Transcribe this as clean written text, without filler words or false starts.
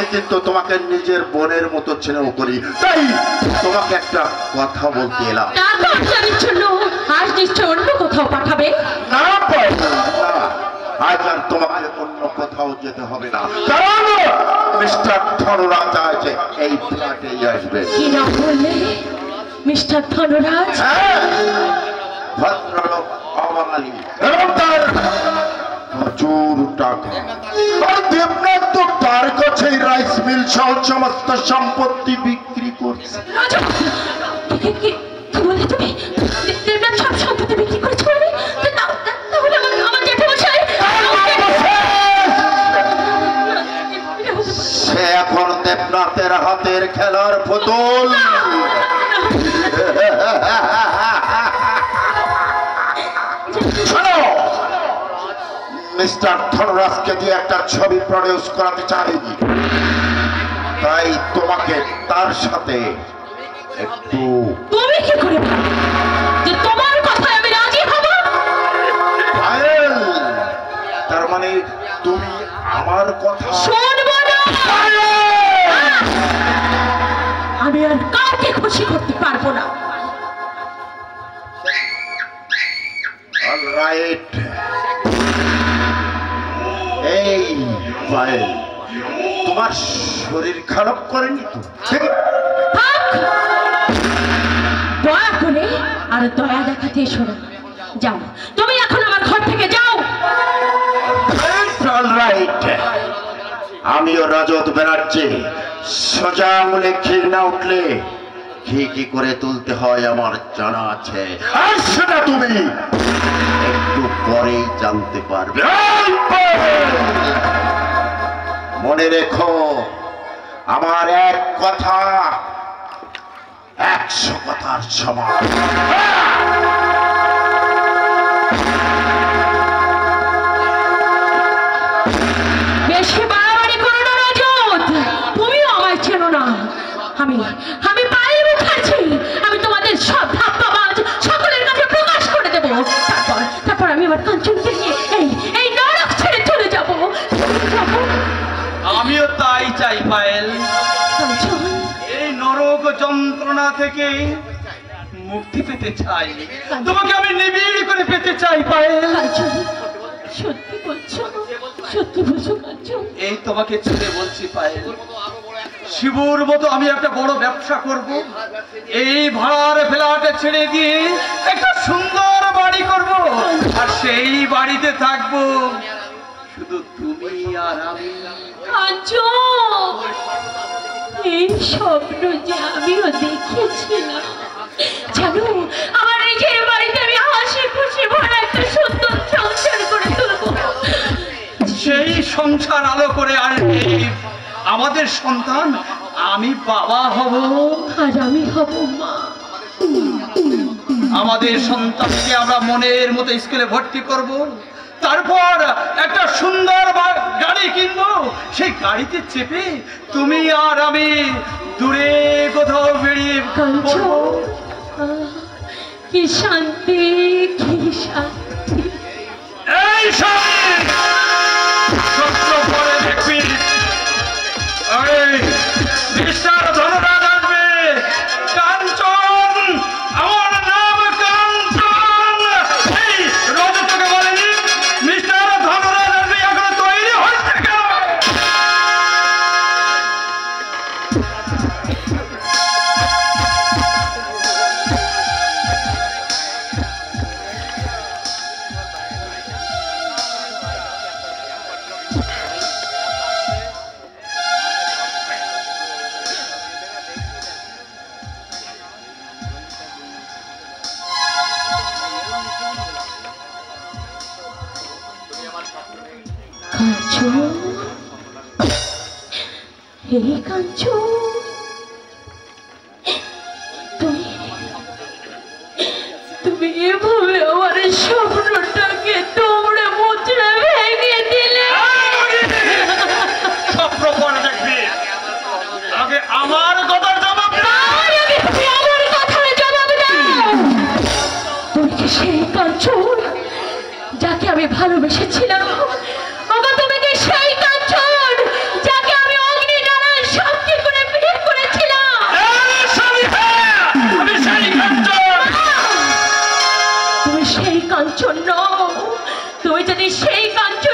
আমি কিন্তু তোমাকে নিজের বোনের মতো স্নেহ করি, তাই তোমাকে একটা কথা বলতে এলাম। আজ নিশ্চয় অন্য কোথাও পাঠাবে? না আজ আর তোমাকে অন্য কোথাও যেতে হবে না, কারণ মিস্টার ধনরাজ আজ এই ফ্ল্যাটেই আসবে। কি না বললে? মিস্টার ধনরাজ? ভদ্রলোক অবাঙালি এবং তার প্রচুর টাকা। আর দেবনাথ তো তার কাছে রাইস মিল সহ সমস্ত সম্পত্তি বিক্রি করছে। কি বলে তুমি? দেবনাথ সব সম্পত্তি বিক্রি করেছে? তাহলে আমার জ্যাঠামশাই সে এখন দেবনাথের হাতের খেলার পুতুল। মিস্টার ধনরাজকে দিয়ে একটা ছবি প্রডিউস করাতে চাই, তাই তোমাকে তার সাথে একটু। তুমি কি করে যে তোমার কথায় আমি রাজি হব? তার মানে তুমি আমার কথা শুনবো না? আমি আর কাউকে খুশি করতে পারবো না। অলরাইট, এই পায়েল, তোমার শরীর খারাপ করেনি তো? দয়া করে আর দয়া দেখাতে এসো না। যাও, তুমি এখন আমার ঘর থেকে যাও। অলরাইট, আমিও রজত ব্যানার্জি। সোজা আঙুলে ক্ষীর না উঠলে কি করে তুলতে হয় আমার জানা আছে, আর সেটা তুমি একটু পরেই জানতে পারবে। মনে রেখো, আমার এক কথা 100 কথার সমান। বেশি বাড়াবাড়ি করো না রজত, তুমিও আমায় চেনো না। আমি পায়েল মুখার্জি। আমি তোমাদের সব ধাপ্পাবাজ সকলের কাছে প্রকাশ করে দেব। তারপর আমি আমার কাঞ্চনকে নিয়ে এই নরক ছেড়ে চলে যাব। আমিও তাই চাই পায়েল। এই নরক যন্ত্রণা থেকে মুক্তি পেতে চাই, তোমাকে আমি নিবিড় করে পেতে চাই পায়েল। সত্যি বলছো? সত্যি বলছো কাঞ্চন? এই তোমাকে ছেড়ে বলছি পায়েল, শিবুর মতো আমি একটা বড় ব্যবসা করব। এই ভাড়ার ফ্ল্যাটে ছেড়ে দিয়ে একটা সুন্দর বাড়ি করব, আর সেই বাড়িতে থাকবো শুধু তুমি আর আমি। কাঞ্চন, এই স্বপ্ন যে আমিও দেখেছিলাম। জানো, আমার নিজের বাড়িতে আমি হাসি খুশি ভরা একটা সুন্দর সংসার করে তুলবো। সেই সংসার আলো করে আনবে আমাদের সন্তান। আমি বাবা হব আর আমি হব মা। আমাদের সন্তানকে আমরা মনের মতো স্কুলে ভর্তি করব, তারপর একটা সুন্দর গাড়ি কিনবো। সেই গাড়িতে চেপে তুমি আর আমি দূরে কোথাও বেরিয়ে কাঞ্চন, কি শান্তি, কি শান্তি। এই সত্য পরে দেখবি মিস্টার ধনরাজ আসবে। কাঞ্চন, আমার নাম কাঞ্চন। এই রজতকে বলেনি মিস্টার ধনরাজ আসবে, এখন তৈরি হচ্ছে কেন? কাঞ্চন, এই কাঞ্চন, তুমি এভাবে আমার স্বপ্নটাকে তোমরা মুচড়ে ভেঙে দিলে। স্বপ্ন পরে দেখবি, আগে আমার কথার জবাব আমার কথার জবাব দাও। তুমি কি সেই কাঞ্চন যাকে আমি ভালোবেসেছিলাম? তুমি কি সেই কাঞ্চন যাকে আমি অগ্নি সেই কাঞ্চন নও, তুমি যদি সেই কাঞ্চন